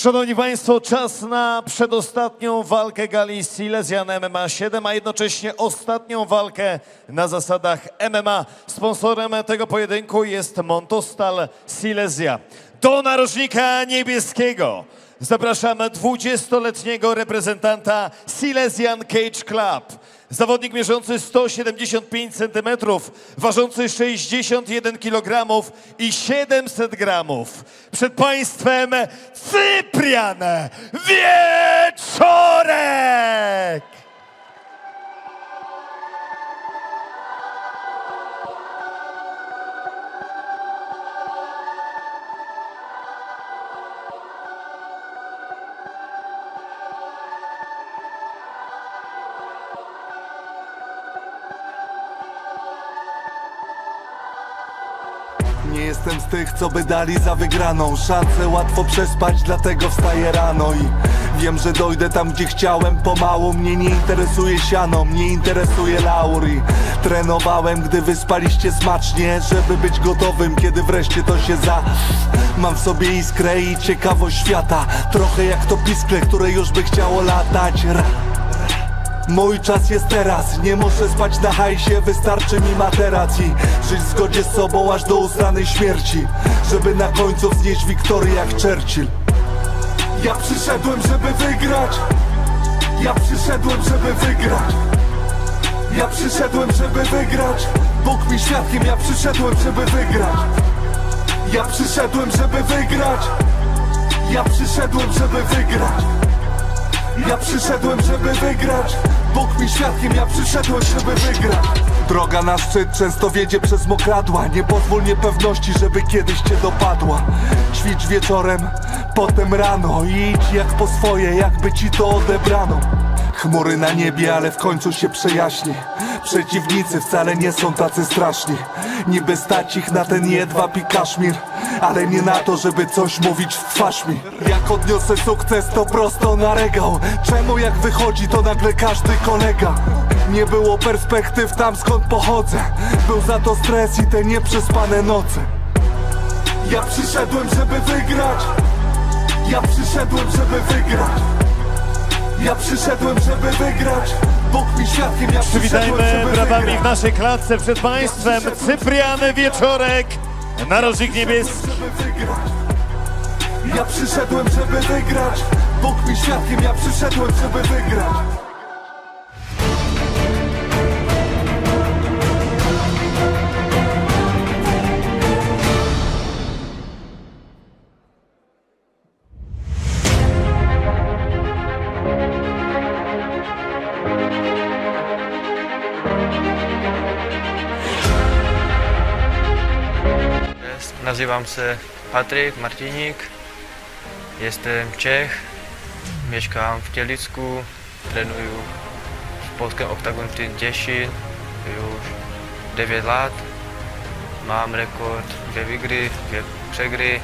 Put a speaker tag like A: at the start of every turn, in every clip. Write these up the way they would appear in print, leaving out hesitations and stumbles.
A: Szanowni Państwo, czas na przedostatnią walkę gali Silesian MMA 7, a jednocześnie ostatnią walkę na zasadach MMA. Sponsorem tego pojedynku jest Montostal Silesia. Do narożnika niebieskiego zapraszamy 20-letniego reprezentanta Silesian Cage Club. Zawodnik mierzący 175 cm, ważący 61 kg i 700 gramów. Przed Państwem Cyprian Wieczorek!
B: Nie jestem z tych, co by dali za wygraną. Szansę łatwo przespać, dlatego wstaję rano i wiem, że dojdę tam, gdzie chciałem pomału. Mnie nie interesuje siano, mnie interesuje laur i trenowałem, gdy wyspaliście smacznie, żeby być gotowym, kiedy wreszcie to się Mam w sobie iskrę i ciekawość świata, trochę jak to piskle, które już by chciało latać. Mój czas jest teraz, nie muszę spać na hajsie, wystarczy mi materac i żyć w zgodzie z sobą aż do ustanej śmierci, żeby na końcu wznieść wiktorię jak Churchill. Ja przyszedłem, żeby wygrać. Ja przyszedłem, żeby wygrać. Ja przyszedłem, żeby wygrać. Bóg mi świadkiem, ja przyszedłem, żeby wygrać. Ja przyszedłem, żeby wygrać. Ja przyszedłem, żeby wygrać. Ja przyszedłem, żeby wygrać. Bóg mi świadkiem, ja przyszedłem, żeby wygrać. Droga na szczyt często wiedzie przez mokradła. Nie pozwól niepewności, żeby kiedyś cię dopadła. Ćwicz wieczorem, potem rano i idź jak po swoje, jakby ci to odebrano. Chmury na niebie, ale w końcu się przejaśni. Przeciwnicy wcale nie są tacy straszni. Niby stać ich na ten jedwab i kaszmir, ale nie na to, żeby coś mówić w twarz mi. Jak odniosę sukces, to prosto na regał. Czemu jak wychodzi, to nagle każdy kolega? Nie było perspektyw tam, skąd pochodzę. Był za to stres i te nieprzespane noce. Ja przyszedłem, żeby wygrać. Ja przyszedłem, żeby wygrać. Ja przyszedłem, żeby wygrać. Bóg mi świadkiem, ja przyszedłem, żeby
A: Przywitajmy brawami
B: wygrać.
A: w naszej klatce przed Państwem Cyprian Wieczorek, narożnik niebieski.
B: Ja przyszedłem, żeby wygrać. Bóg mi świadkiem, ja przyszedłem, żeby wygrać.
C: Nazywam się Patryk Martinik, jestem Czech, mieszkam w Kielicku, trenuję w polskim Octagon Team 10 już 9 lat. Mam rekord 2 wygry, 2 przegry.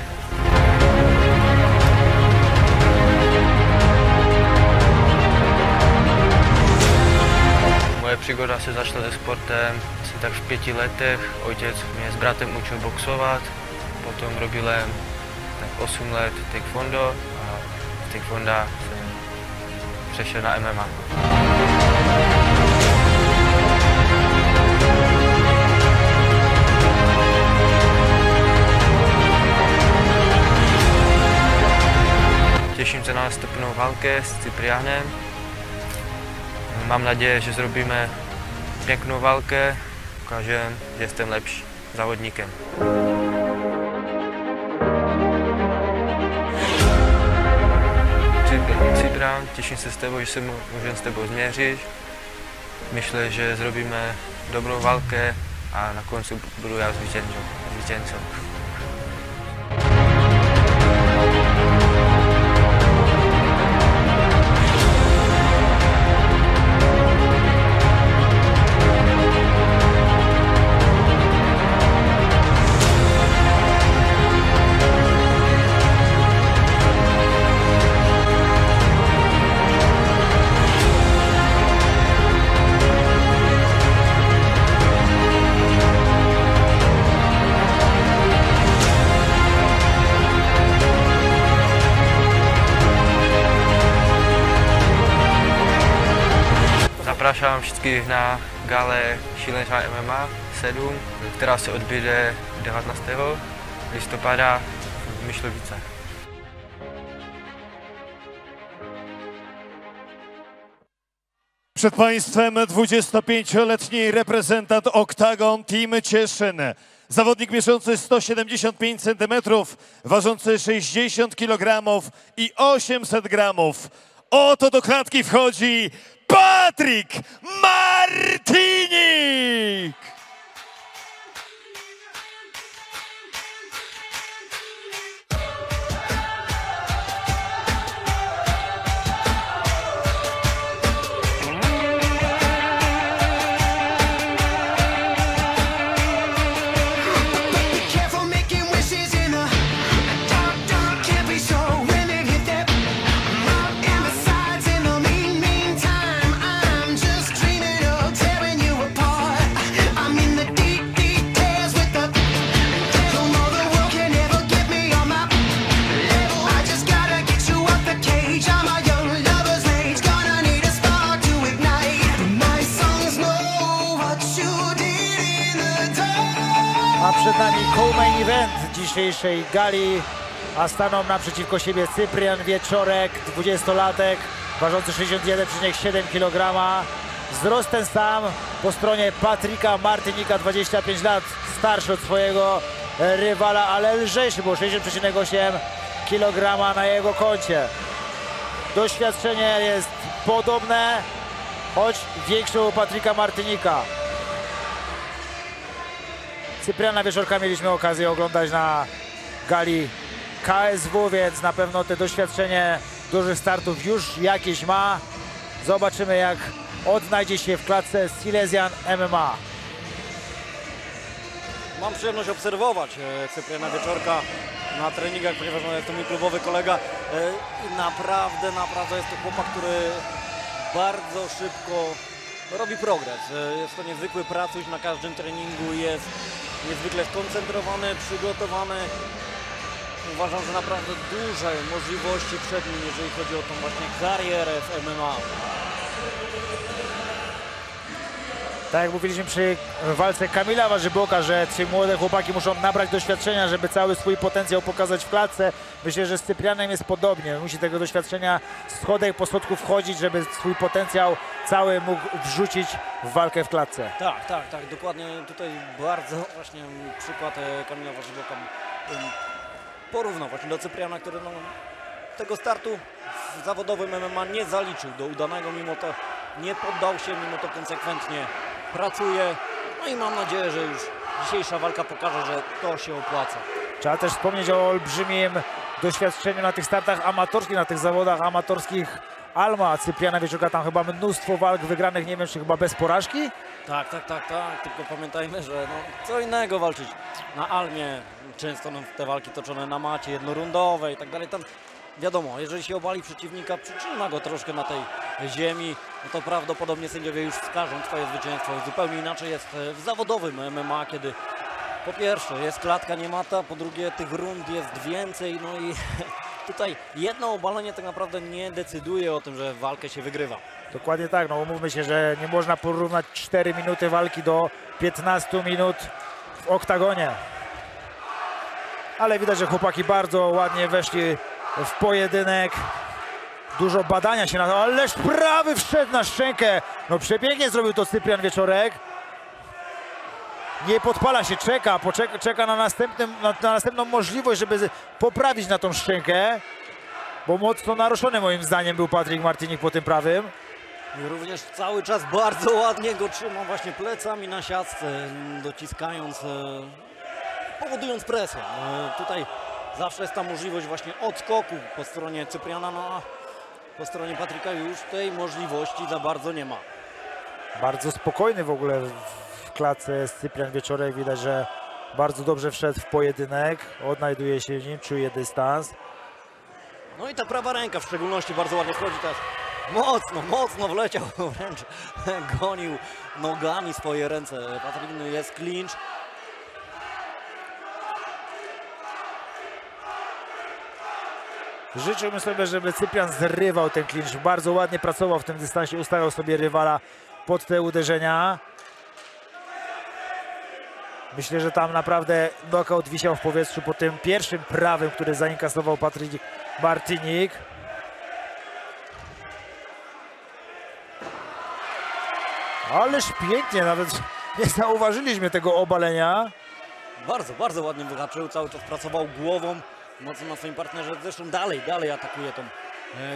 C: Moja przygoda się zaczęła ze sportem tak w 5 latach. Ojciec mnie z bratem uczył boksować. Potem robiłem tak 8 lat taekwondo, a z taekwondo przeszedłem na MMA. Cieszymy się na następną walkę z Cyprianem. Mam nadzieję, że zrobimy piękną walkę. Pokażę, że jestem lepszy zawodnikiem. Cyprian, cieszę się z tego, że się możemy z tego zmierzyć. Myślę, że zrobimy dobrą walkę, a na końcu będę ja zwycięzcą. Zapraszam wszystkich na galę Šílená MMA 7, která se odběde 19. listopada v Myšlovicích.
A: Przed Państwem 25-letni reprezentant Oktagon Team Cieszyn. Zawodnik mierzący 175 cm, ważący 60 kg i 800 gramów. Oto do klatki wchodzi Patryk Martinik!
D: A przed nami co-main event dzisiejszej gali, a staną naprzeciwko siebie Cyprian Wieczorek, 20-latek, ważący 61,7 kg. Wzrost ten sam po stronie Patryka Martinika, 25 lat, starszy od swojego rywala, ale lżejszy, bo 60,8 kg na jego koncie. Doświadczenie jest podobne, choć większe u Patryka Martinika. Cypriana Wieczorka mieliśmy okazję oglądać na gali KSW, więc na pewno te doświadczenie dużych startów już jakieś ma. Zobaczymy, jak odnajdzie się w klatce Silesian MMA.
E: Mam przyjemność obserwować Cypriana Wieczorka na treningach, ponieważ jest to mój klubowy kolega. I naprawdę jest to chłopak, który bardzo szybko robi progres. Jest to niezwykły pracuś na każdym treningu, jest niezwykle skoncentrowany, przygotowany. Uważam, że naprawdę duże możliwości przed nim, jeżeli chodzi o tą właśnie karierę w MMA.
D: Tak jak mówiliśmy przy walce Kamila Warzyboka, że ci młode chłopaki muszą nabrać doświadczenia, żeby cały swój potencjał pokazać w klatce. Myślę, że z Cyprianem jest podobnie. Musi tego doświadczenia schodek po schodku wchodzić, żeby swój potencjał cały mógł wrzucić w walkę w klatce.
E: Tak, dokładnie. Tutaj bardzo właśnie przykład Kamila Warzyboka porównał właśnie do Cypriana, który tego startu w zawodowym MMA nie zaliczył do udanego, mimo to nie poddał się, mimo to konsekwentnie pracuje. No i mam nadzieję, że już dzisiejsza walka pokaże, że to się opłaca.
D: Trzeba też wspomnieć o olbrzymim doświadczeniu na tych startach amatorskich, na tych zawodach amatorskich Alma Cypriana Wieczorka. Tam chyba mnóstwo walk wygranych, nie wiem, czy chyba bez porażki?
E: Tak. Tylko pamiętajmy, że co innego walczyć na Almie. Często te walki toczone na macie jednorundowej i tak dalej. Tam wiadomo, jeżeli się obali przeciwnika, przytrzyma go troszkę na tej ziemi, no to prawdopodobnie sędziowie już wskażą swoje zwycięstwo. Zupełnie inaczej jest w zawodowym MMA, kiedy po pierwsze jest klatka, nie mata, po drugie tych rund jest więcej, no i tutaj jedno obalenie tak naprawdę nie decyduje o tym, że walkę się wygrywa.
D: Dokładnie tak, no umówmy się, że nie można porównać 4 minuty walki do 15 minut w oktagonie. Ale widać, że chłopaki bardzo ładnie weszli w pojedynek. Dużo badania się na to, ależ prawy wszedł na szczękę. No przepięknie zrobił to Cyprian Wieczorek. Nie podpala się, czeka na następną możliwość, żeby poprawić na tą szczękę. Bo mocno naruszony moim zdaniem był Patryk Martinik po tym prawym.
E: I również cały czas bardzo ładnie go trzyma właśnie plecami na siatce, dociskając, powodując presję. Tutaj zawsze jest ta możliwość właśnie odskoku po stronie Cypriana, no a po stronie Patryka już tej możliwości za bardzo nie ma.
D: Bardzo spokojny w ogóle w klatce jest Cyprian Wieczorek. Widać, że bardzo dobrze wszedł w pojedynek, odnajduje się w nim, czuje dystans.
E: No i ta prawa ręka w szczególności bardzo ładnie wchodzi też. Mocno wleciał, wręcz gonił nogami swoje ręce. Patryk, jest clinch.
D: Życzyłbym sobie, żeby Cyprian zrywał ten clinch. Bardzo ładnie pracował w tym dystansie, ustawiał sobie rywala pod te uderzenia. Myślę, że tam naprawdę knockout wisiał w powietrzu po tym pierwszym prawym, który zainkasował Patryk Martinik. Ależ pięknie, nawet nie zauważyliśmy tego obalenia.
E: Bardzo, bardzo ładnie wyhaczył, cały czas pracował głową mocno na swoim partnerze, zresztą dalej atakuje tą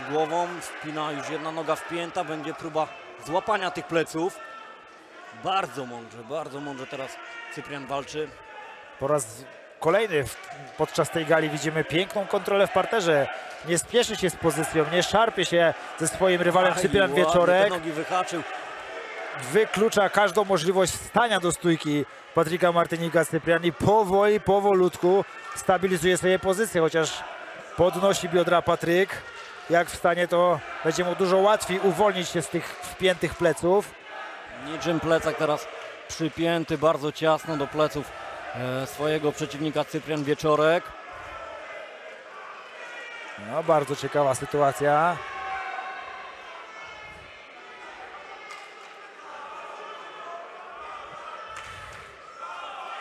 E: głową, wpina już jedna noga wpięta, będzie próba złapania tych pleców. Bardzo mądrze teraz Cyprian walczy.
D: Po raz kolejny podczas tej gali widzimy piękną kontrolę w parterze. Nie spieszy się z pozycją, nie szarpie się ze swoim rywalem Cyprian
E: Ładnie
D: Wieczorek.
E: te nogi wyhaczył.
D: Wyklucza każdą możliwość stania do stójki Patryka Martinika. Cyprian i powolutku stabilizuje sobie pozycję, chociaż podnosi biodra Patryk. Jak wstanie, to będzie mu dużo łatwiej uwolnić się z tych wpiętych pleców.
E: Niczym plecak teraz przypięty bardzo ciasno do pleców swojego przeciwnika Cyprian Wieczorek.
D: No, bardzo ciekawa sytuacja.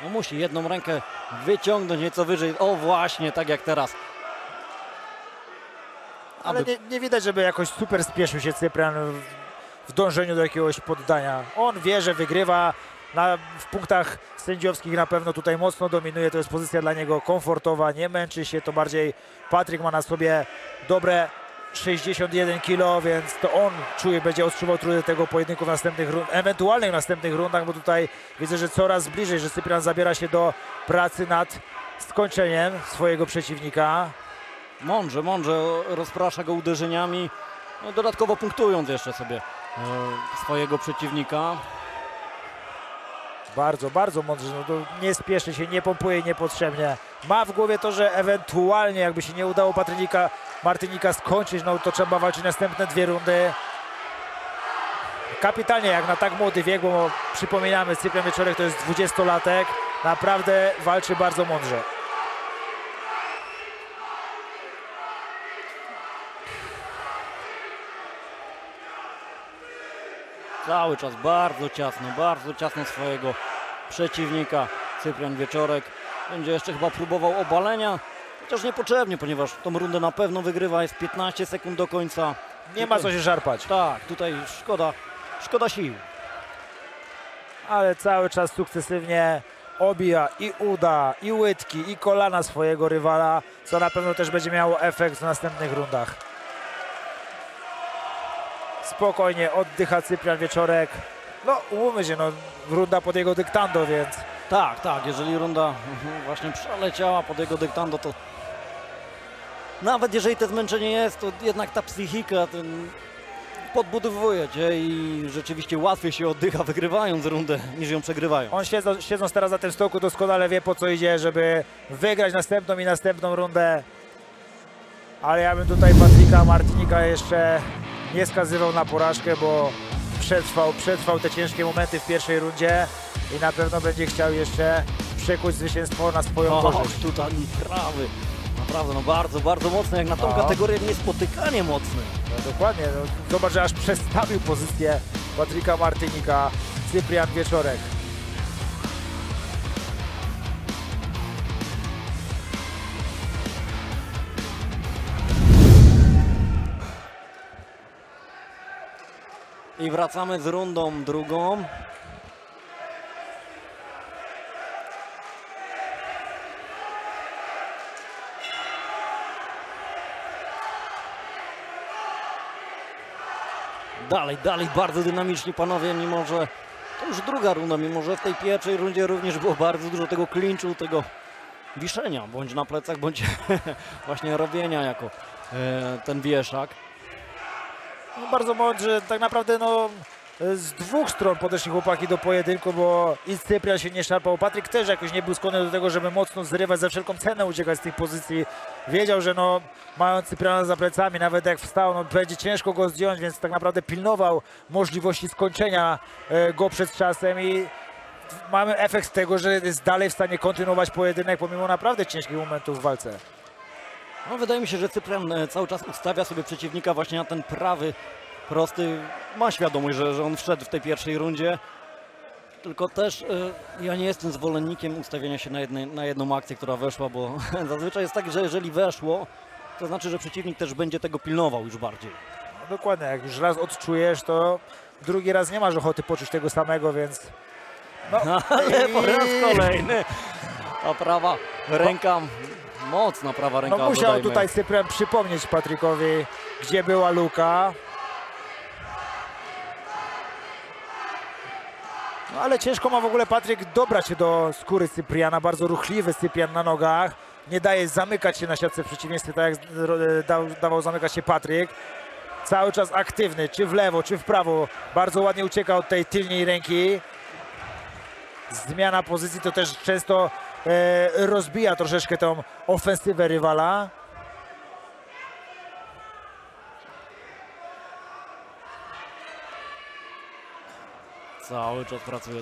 E: No musi jedną rękę wyciągnąć nieco wyżej. O właśnie, tak jak teraz.
D: Ale nie widać, żeby jakoś super spieszył się Cyprian w dążeniu do jakiegoś poddania. On wie, że wygrywa. W punktach sędziowskich na pewno tutaj mocno dominuje. To jest pozycja dla niego komfortowa. Nie męczy się. To bardziej Patryk ma na sobie dobre 61 kg, więc to on będzie odczuwał trudy tego pojedynku w następnych ewentualnych następnych rundach, bo tutaj widzę, że coraz bliżej, że Cyprian zabiera się do pracy nad skończeniem swojego przeciwnika.
E: Mądrze rozprasza go uderzeniami, no, dodatkowo punktując jeszcze sobie swojego przeciwnika.
D: Bardzo mądrze, no to nie spieszy się, nie pompuje niepotrzebnie. Ma w głowie to, że ewentualnie jakby się nie udało Patryka Martinika skończyć, no to trzeba walczyć następne 2 rundy. Kapitalnie jak na tak młody wiek, bo przypominamy, Cyprian Wieczorek to jest 20-latek. Naprawdę walczy bardzo mądrze.
E: Cały czas bardzo ciasno swojego przeciwnika Cyprian Wieczorek. Będzie jeszcze chyba próbował obalenia, chociaż niepotrzebnie, ponieważ tą rundę na pewno wygrywa, jest 15 sekund do końca.
D: Nie ma co się szarpać.
E: Tak, tutaj szkoda sił.
D: Ale cały czas sukcesywnie obija i uda, i łydki, i kolana swojego rywala, co na pewno też będzie miało efekt w następnych rundach. Spokojnie oddycha Cyprian Wieczorek. No umówmy się, no runda pod jego dyktando, więc...
E: Tak, jeżeli runda właśnie przeleciała pod jego dyktando, to nawet jeżeli to zmęczenie jest, to jednak ta psychika podbudowuje cię i rzeczywiście łatwiej się oddycha wygrywając rundę niż ją przegrywając.
D: On siedząc teraz na tym stołku doskonale wie, po co idzie, żeby wygrać następną i następną rundę. Ale ja bym tutaj Patryka Martinika jeszcze nie skazywał na porażkę, bo przetrwał te ciężkie momenty w pierwszej rundzie i na pewno będzie chciał jeszcze przekuć zwycięstwo na swoją korzyść.
E: Tutaj prawy, naprawdę no bardzo mocny, jak na tą kategorię niespotykanie mocny.
D: No, dokładnie, no, zobacz, że aż przestawił pozycję Patryka Martinika Cyprian Wieczorek.
E: I wracamy z rundą drugą. Dalej bardzo dynamiczni panowie, mimo że to już druga runda, mimo że w tej pierwszej rundzie również było bardzo dużo tego klinczu, tego wiszenia, bądź na plecach, bądź właśnie robienia jako ten wieszak.
D: No, bardzo mądrze, tak naprawdę no, z dwóch stron podeszli chłopaki do pojedynku, bo i Cyprian się nie szarpał. Patryk też jakoś nie był skłonny do tego, żeby mocno zrywać, za wszelką cenę uciekać z tych pozycji. Wiedział, że no, mając Cypriana za plecami, nawet jak wstał, no, będzie ciężko go zdjąć, więc tak naprawdę pilnował możliwości skończenia go przed czasem i mamy efekt tego, że jest dalej w stanie kontynuować pojedynek pomimo naprawdę ciężkich momentów w walce.
E: No, wydaje mi się, że Cyprian cały czas ustawia sobie przeciwnika właśnie na ten prosty, ma świadomość, że on wszedł w tej pierwszej rundzie. Tylko też ja nie jestem zwolennikiem ustawienia się na jedną akcję, która weszła, bo zazwyczaj jest tak, że jeżeli weszło, to znaczy, że przeciwnik też będzie tego pilnował już bardziej.
D: No dokładnie, jak już raz odczujesz, to drugi raz nie masz ochoty poczuć tego samego, więc... No,
E: Ale po raz kolejny ta prawa ręka, mocna prawa ręka.
D: No musiał
E: dodajmy.
D: tutaj Cyprian przypomnieć Patrykowi, gdzie była luka. No ale ciężko ma w ogóle Patryk dobrać się do skóry Cypriana, bardzo ruchliwy Cyprian na nogach. Nie daje zamykać się na siatce w przeciwieństwie, tak jak dawał zamykać się Patryk. Cały czas aktywny, czy w lewo, czy w prawo. Bardzo ładnie ucieka od tej tylnej ręki. Zmiana pozycji to też często rozbija troszeczkę tą ofensywę rywala.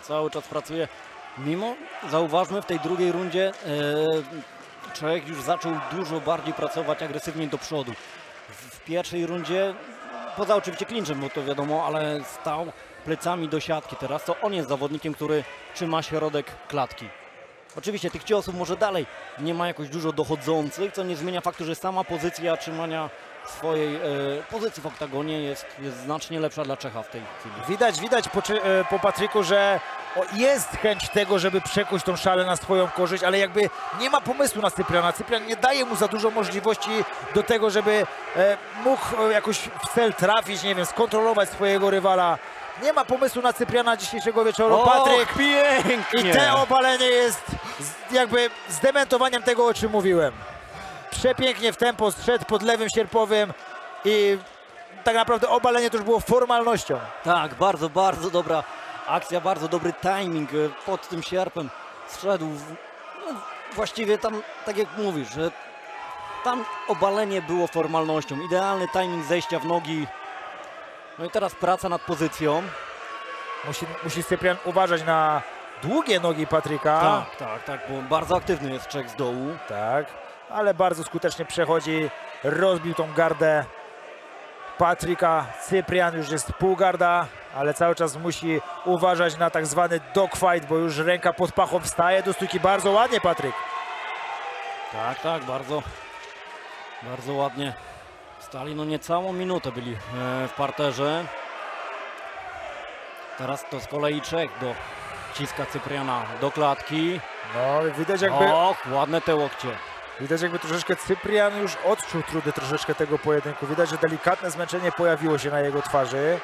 E: Cały czas pracuje. Mimo, zauważmy, w tej drugiej rundzie Czech już zaczął dużo bardziej pracować agresywnie do przodu. W pierwszej rundzie, poza oczywiście clinczem, bo to wiadomo, ale stał plecami do siatki. Teraz to on jest zawodnikiem, który trzyma środek klatki. Oczywiście tych ciosów może dalej nie ma jakoś dużo dochodzących, co nie zmienia faktu, że sama pozycja trzymania swojej pozycji w oktagonie jest znacznie lepsza dla Czecha w tej chwili.
D: Widać po Patryku, że jest chęć tego, żeby przekuć tą szalę na swoją korzyść, ale jakby nie ma pomysłu na Cypriana. Cyprian nie daje mu za dużo możliwości do tego, żeby mógł jakoś w cel trafić, nie wiem, skontrolować swojego rywala. Nie ma pomysłu na Cypriana dzisiejszego wieczoru. Patryk,
E: pięknie!
D: I te obalenie jest jakby zdementowaniem tego, o czym mówiłem. Przepięknie w tempo zszedł pod lewym sierpowym i tak naprawdę obalenie to już było formalnością.
E: Tak, bardzo dobra akcja, bardzo dobry timing pod tym sierpem. Zszedł, no, właściwie tam, tak jak mówisz, że tam obalenie było formalnością. Idealny timing zejścia w nogi. No i teraz praca nad pozycją.
D: Musi Cyprian uważać na długie nogi Patryka.
E: Tak, bo bardzo aktywny jest Czech z dołu.
D: Tak, ale bardzo skutecznie przechodzi, rozbił tą gardę Patryka. Cyprian już jest półgarda, ale cały czas musi uważać na tak zwany dogfight, bo już ręka pod pachą wstaje do stójki. Bardzo ładnie Patryk.
E: Tak, bardzo ładnie stali, no niecałą minutę byli w parterze. Teraz to z kolei Czech dociska Cypriana do klatki.
D: No widać jakby...
E: ładne te łokcie.
D: Widać jakby troszeczkę Cyprian już odczuł trudy troszeczkę tego pojedynku. Widać, że delikatne zmęczenie pojawiło się na jego twarzy.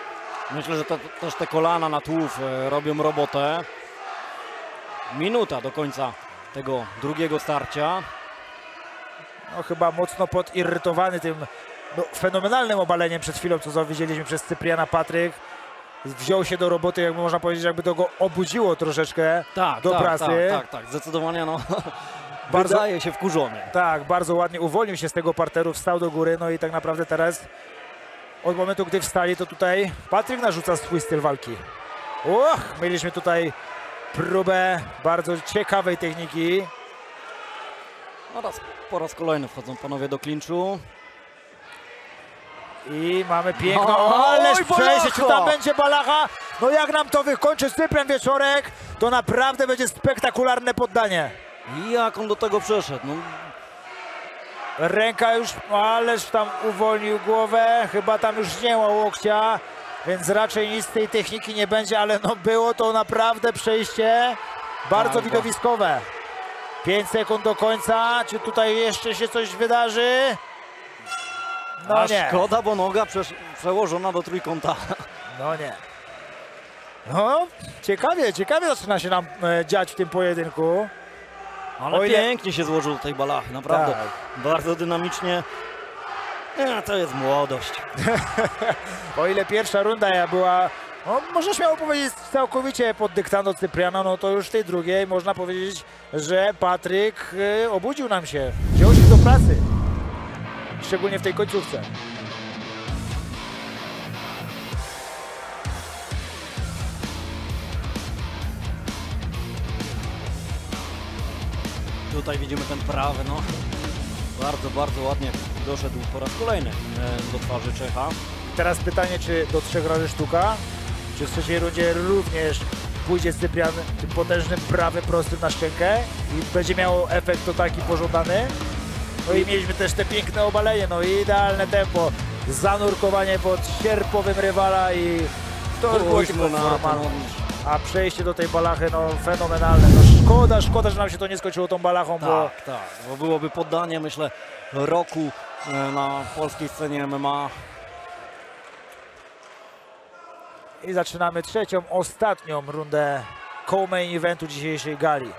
E: Myślę, że też te kolana na tułów robią robotę. Minuta do końca tego drugiego starcia.
D: No chyba mocno podirytowany tym fenomenalnym obaleniem przed chwilą, co widzieliśmy przez Cypriana. Patryk wziął się do roboty, jakby można powiedzieć, jakby to go obudziło troszeczkę do pracy.
E: Tak, zdecydowanie no.
D: Bardzo,
E: wydaje się wkurzony.
D: Tak, bardzo ładnie uwolnił się z tego parteru, wstał do góry, no i tak naprawdę teraz od momentu, gdy wstali, to tutaj Patryk narzuca swój styl walki. Mieliśmy tutaj próbę bardzo ciekawej techniki.
E: Po raz kolejny wchodzą panowie do klinczu.
D: I mamy piękną, ależ przejście, czy tam będzie balacha? No jak nam to wykończy Cyprian Wieczorek, to naprawdę będzie spektakularne poddanie.
E: I jak on do tego przeszedł? No.
D: Ręka już, ależ tam uwolnił głowę, chyba tam już nie ma łokcia, więc raczej nic z tej techniki nie będzie, ale no było to naprawdę przejście bardzo widowiskowe. 5 sekund do końca, czy tutaj jeszcze się coś wydarzy? No nie.
E: Szkoda, bo noga przełożona do trójkąta.
D: No nie. No, ciekawie zaczyna się nam dziać w tym pojedynku.
E: Ale pięknie się złożył do tej balachy, naprawdę. Tak. Bardzo dynamicznie. To jest młodość.
D: O ile pierwsza runda była, no, można śmiało powiedzieć, całkowicie pod dyktando Cypriana, no to już w tej drugiej można powiedzieć, że Patryk obudził nam się, wziął się do pracy. Szczególnie w tej końcówce.
E: Tutaj widzimy ten prawy, no bardzo ładnie doszedł po raz kolejny do twarzy Czecha.
D: teraz pytanie, czy do 3 razy sztuka, czy w trzeciej rundzie również pójdzie Cyprian tym potężnym prawym prostym na szczękę i będzie miał efekt to taki pożądany. No i mieliśmy też te piękne obalenie, no i idealne tempo, zanurkowanie pod sierpowym rywala i to już było tylko normalne. A przejście do tej balachy, no fenomenalne. No szkoda, że nam się to nie skończyło tą balachą, bo...
E: Tak, bo byłoby poddanie, myślę, roku na polskiej scenie MMA.
D: I zaczynamy trzecią, ostatnią rundę co-main eventu dzisiejszej gali.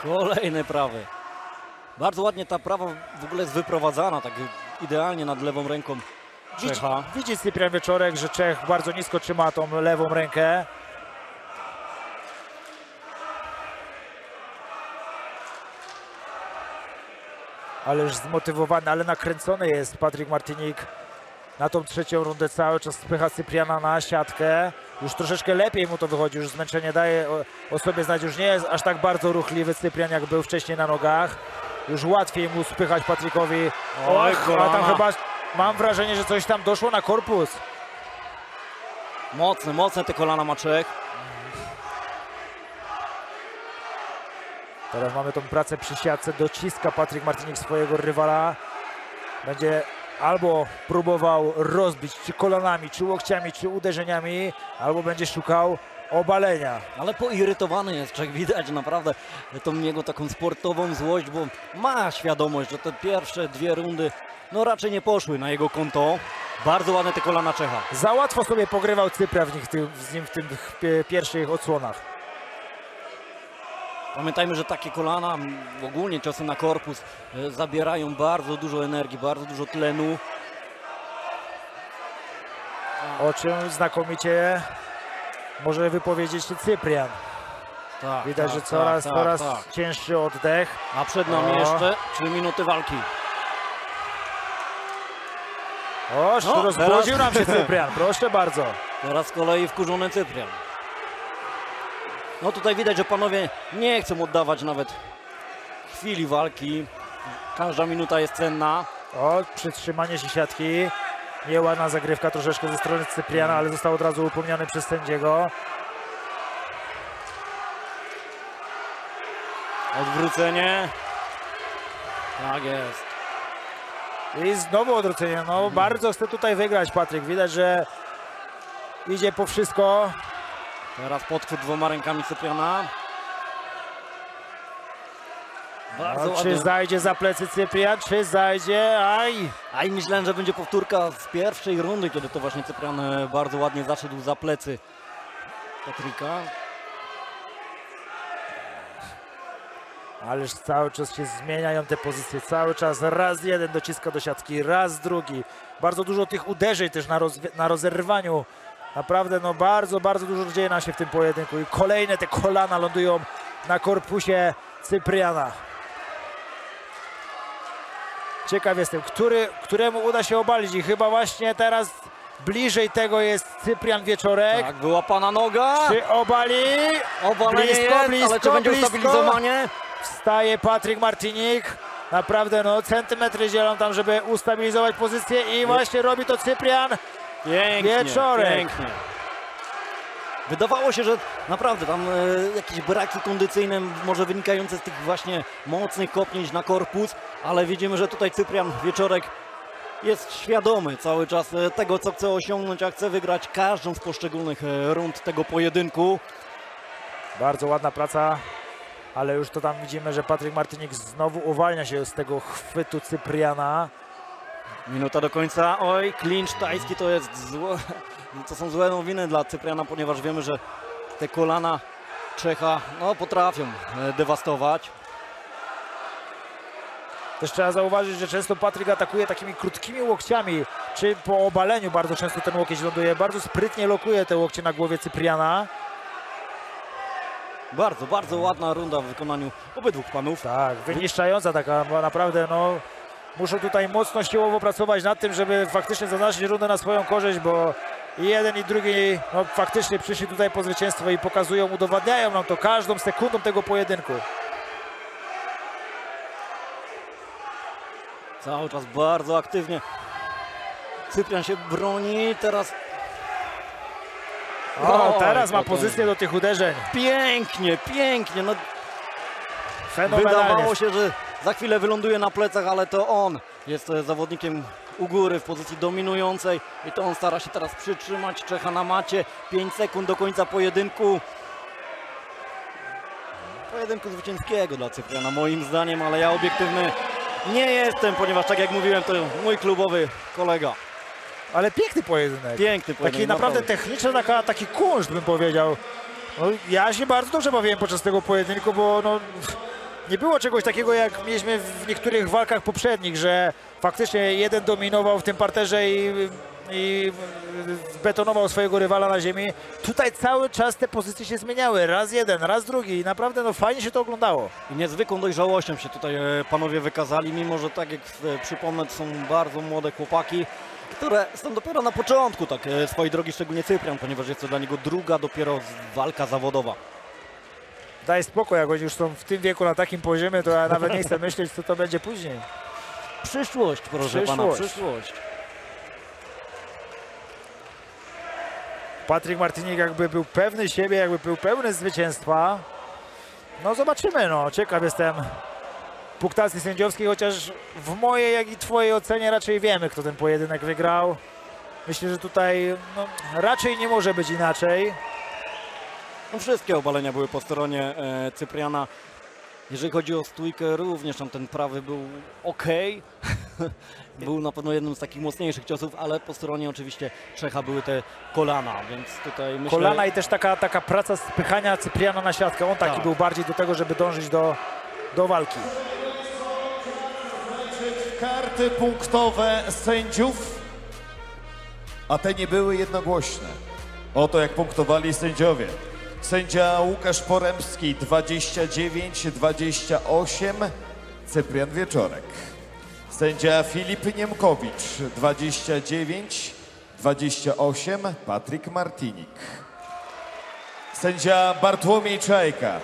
E: Kolejny prawy. Bardzo ładnie ta prawa w ogóle jest wyprowadzana, tak idealnie nad lewą ręką Czecha.
D: Widzi Cyprian Wieczorek, że Czech bardzo nisko trzyma tą lewą rękę. Ależ zmotywowany, ale nakręcony jest Patryk Martinik. Na tą trzecią rundę cały czas spycha Cypriana na siatkę. Już troszeczkę lepiej mu to wychodzi, już zmęczenie daje o sobie znać. Już nie jest aż tak bardzo ruchliwy Cyprian, jak był wcześniej na nogach. Już łatwiej mu spychać Patrykowi.
E: Oj,
D: a tam chyba mam wrażenie, że coś tam doszło na korpus.
E: Mocne te kolana ma Czech.
D: Teraz mamy tą pracę przy siatce. Dociska Patryk Martinik swojego rywala. Będzie albo próbował rozbić, czy kolanami, czy łokciami, czy uderzeniami, albo będzie szukał obalenia.
E: Ale poirytowany jest Czech, widać naprawdę tą jego taką sportową złość, bo ma świadomość, że te pierwsze 2 rundy no raczej nie poszły na jego konto. Bardzo ładne te kolana Czecha.
D: Za łatwo sobie pogrywał Cypra z nim w tych pierwszych odsłonach.
E: Pamiętajmy, że takie kolana, ogólnie ciosy na korpus zabierają bardzo dużo energii, bardzo dużo tlenu.
D: O czym znakomicie może wypowiedzieć się Cyprian.
E: Tak,
D: Widać, że coraz cięższy oddech.
E: A przed nami jeszcze 3 minuty walki.
D: Rozbudził nam się Cyprian, proszę bardzo.
E: Teraz z kolei wkurzony Cyprian. No tutaj widać, że panowie nie chcą oddawać nawet chwili walki. Każda minuta jest cenna.
D: Przytrzymanie się siatki. Nieładna zagrywka troszeczkę ze strony Cypriana, ale został od razu upomniany przez sędziego.
E: Odwrócenie. Tak jest.
D: I znowu odwrócenie. No bardzo chce tutaj wygrać Patryk. Widać, że idzie po wszystko.
E: Teraz podchwyt 2 rękami Cypriana.
D: Czy zajdzie za plecy Cyprian? Czy zajdzie?
E: Aj, myślałem, że będzie powtórka z pierwszej rundy, kiedy to właśnie Cyprian bardzo ładnie zaszedł za plecy Patryka.
D: Ależ cały czas się zmieniają te pozycje. Cały czas raz jeden dociska do siatki, raz drugi. Bardzo dużo tych uderzeń też na rozerwaniu. Naprawdę no bardzo dużo dzieje nam się w tym pojedynku. I kolejne te kolana lądują na korpusie Cypriana. Ciekaw jestem, któremu uda się obalić i chyba właśnie teraz bliżej tego jest Cyprian Wieczorek.
E: Tak, wyłapana noga.
D: Czy obali?
E: Obalenie jest, ale czy będzie ustabilizowanie?
D: Wstaje Patryk Martinik. Naprawdę no centymetry dzielą tam, żeby ustabilizować pozycję i właśnie robi to Cyprian Wieczorek.
E: Pięknie. Wydawało się, że naprawdę tam jakieś braki kondycyjne, może wynikające z tych właśnie mocnych kopnięć na korpus, ale widzimy, że tutaj Cyprian Wieczorek jest świadomy cały czas tego, co chce osiągnąć, a chce wygrać każdą z poszczególnych rund tego pojedynku.
D: Bardzo ładna praca, ale już to tam widzimy, że Patryk Martinik znowu uwalnia się z tego chwytu Cypriana.
E: Minuta do końca. Oj, klincz tajski to jest to są złe nowiny dla Cypriana, ponieważ wiemy, że te kolana Czecha no, potrafią dewastować.
D: Też trzeba zauważyć, że często Patryk atakuje takimi krótkimi łokciami, czy po obaleniu bardzo często ten łokieć ląduje. Bardzo sprytnie lokuje te łokcie na głowie Cypriana.
E: Bardzo ładna runda w wykonaniu obydwu panów.
D: Tak, wyniszczająca taka, naprawdę no muszą tutaj mocno siłowo pracować nad tym, żeby faktycznie zaznaczyć rundę na swoją korzyść, bo i jeden i drugi no, faktycznie przyszli tutaj po zwycięstwo i pokazują, udowadniają nam to każdą sekundą tego pojedynku.
E: Cały czas bardzo aktywnie. Cyprian się broni, teraz...
D: O, teraz ma
E: potem
D: pozycję do tych uderzeń.
E: Pięknie, pięknie. No,
D: Fenomenalnie.
E: wydawało się, że za chwilę wyląduje na plecach, ale to on jest zawodnikiem u góry w pozycji dominującej i to on stara się teraz przytrzymać Czecha na macie. 5 sekund do końca pojedynku. Pojedynku zwycięskiego dla Cypriana moim zdaniem, ale ja obiektywny nie jestem, ponieważ tak jak mówiłem, to mój klubowy kolega.
D: Ale piękny pojedynek.
E: Piękny pojedynek.
D: Taki naprawdę techniczny, taki kunszt bym powiedział. No, ja się bardzo dobrze bawiłem podczas tego pojedynku, bo no, nie było czegoś takiego jak mieliśmy w niektórych walkach poprzednich, że faktycznie jeden dominował w tym parterze i betonował swojego rywala na ziemi. Tutaj cały czas te pozycje się zmieniały. Raz jeden, raz drugi i naprawdę no, fajnie się to oglądało.
E: I niezwykłą dojrzałością się tutaj panowie wykazali, mimo że tak jak przypomnę, to są bardzo młode chłopaki, które są dopiero na początku swojej drogi, szczególnie Cyprian, ponieważ jest to dla niego druga dopiero walka zawodowa.
D: Daj spokój, jak oni już są w tym wieku na takim poziomie, to ja nawet nie chcę myśleć, co to będzie później.
E: Przyszłość, proszę pana, przyszłość.
D: Patryk Martinik jakby był pewny siebie, jakby był pełny zwycięstwa. No zobaczymy, no ciekaw jestem punktacji sędziowskiej, chociaż w mojej jak i twojej ocenie raczej wiemy, kto ten pojedynek wygrał. Myślę, że tutaj no, raczej nie może być inaczej.
E: No, wszystkie obalenia były po stronie Cypriana. Jeżeli chodzi o stójkę, również tam ten prawy był ok. Był na pewno jednym z takich mocniejszych ciosów, ale po stronie oczywiście Czecha były te kolana, więc tutaj myślę...
D: Kolana i też taka praca spychania Cypriana na siatkę. On taki był bardziej do tego, żeby dążyć do walki.
A: Karty punktowe sędziów, a te nie były jednogłośne. Oto jak punktowali sędziowie. Sędzia Łukasz Poremski 29-28, Cyprian Wieczorek. Sędzia Filip Niemkowicz 29-28, Patryk Martinik. Sędzia Bartłomiej Czajka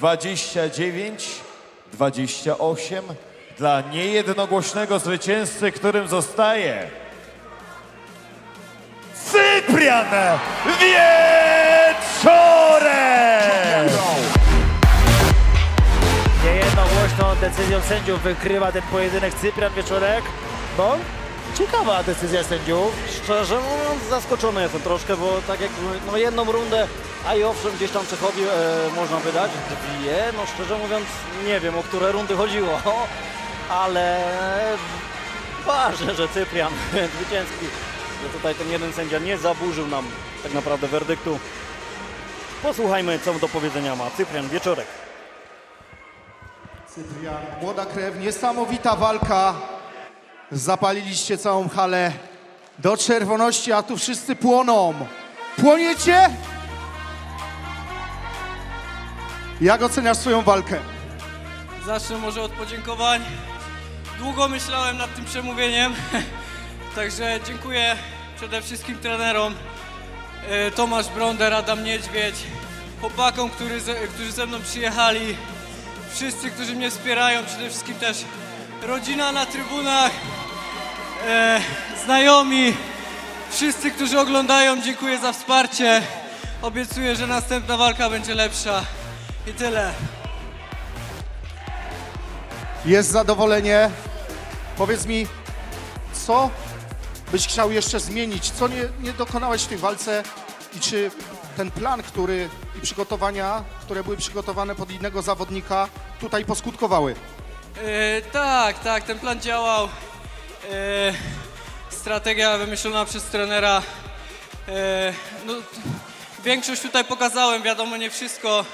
A: 29-28 dla niejednogłośnego zwycięzcy, którym zostaje Cyprian Wieczorek!
D: Niejednogłośną decyzją sędziów wygrywa ten pojedynek Cyprian Wieczorek. No, ciekawa decyzja sędziów.
E: Szczerze mówiąc, zaskoczony jestem troszkę, bo tak jak no, jedną rundę, a i owszem, gdzieś tam Czechowi można wydać, dwie, no szczerze mówiąc nie wiem, o które rundy chodziło, ale ważne, że Cyprian zwycięski, że tutaj ten jeden sędzia nie zaburzył nam tak naprawdę werdyktu. Posłuchajmy, co do powiedzenia ma Cyprian Wieczorek.
F: Cyprian, młoda krew, niesamowita walka. Zapaliliście całą halę do czerwoności, a tu wszyscy płoną. Płoniecie? Jak oceniasz swoją walkę?
G: Zacznę może od podziękowań. Długo myślałem nad tym przemówieniem, także dziękuję przede wszystkim trenerom. Tomasz Bronder, Adam Niedźwiedź, chłopakom, którzy ze mną przyjechali, wszyscy, którzy mnie wspierają, przede wszystkim też rodzina na trybunach, znajomi, wszyscy, którzy oglądają, dziękuję za wsparcie. Obiecuję, że następna walka będzie lepsza i tyle.
F: Jest zadowolenie. Powiedz mi, co byś chciał jeszcze zmienić? Co nie dokonałeś w tej walce i czy ten plan, i przygotowania, które były przygotowane pod innego zawodnika, tutaj poskutkowały?
G: Tak, ten plan działał. Strategia wymyślona przez trenera. No, większość tutaj pokazałem, wiadomo, nie wszystko.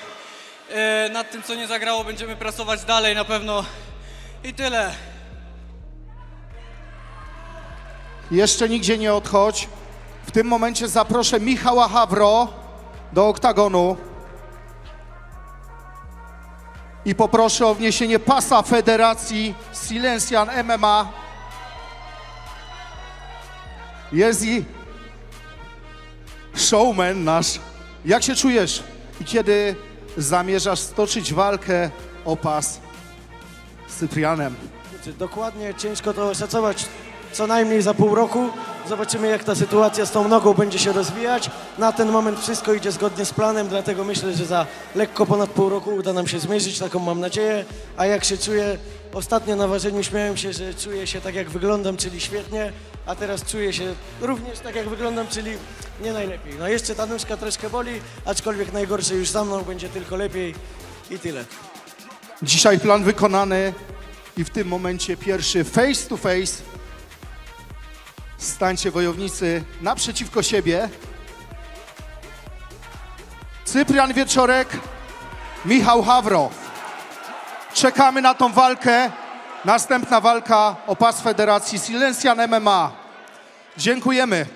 G: Nad tym, co nie zagrało, będziemy pracować dalej na pewno i tyle.
F: Jeszcze nigdzie nie odchodź. W tym momencie zaproszę Michała Hawro do oktagonu i poproszę o wniesienie pasa Federacji Silencian MMA. Jest i showman nasz. Jak się czujesz i kiedy zamierzasz stoczyć walkę o pas z Cyprianem?
H: dokładnie, ciężko to oszacować co najmniej za pół roku. Zobaczymy, jak ta sytuacja z tą nogą będzie się rozwijać. Na ten moment wszystko idzie zgodnie z planem, dlatego myślę, że za lekko ponad pół roku uda nam się zmierzyć, taką mam nadzieję. A jak się czuję, ostatnio na ważeniu śmiałem się, że czuję się tak, jak wyglądam, czyli świetnie, a teraz czuję się również tak, jak wyglądam, czyli nie najlepiej. No jeszcze ta nóżka troszkę boli, aczkolwiek najgorsze już za mną, będzie tylko lepiej i tyle.
F: Dzisiaj plan wykonany i w tym momencie pierwszy face to face. Stańcie wojownicy naprzeciwko siebie. Cyprian Wieczorek, Michał Hawro. Czekamy na tą walkę. Następna walka o pas Federacji Silesian MMA. Dziękujemy.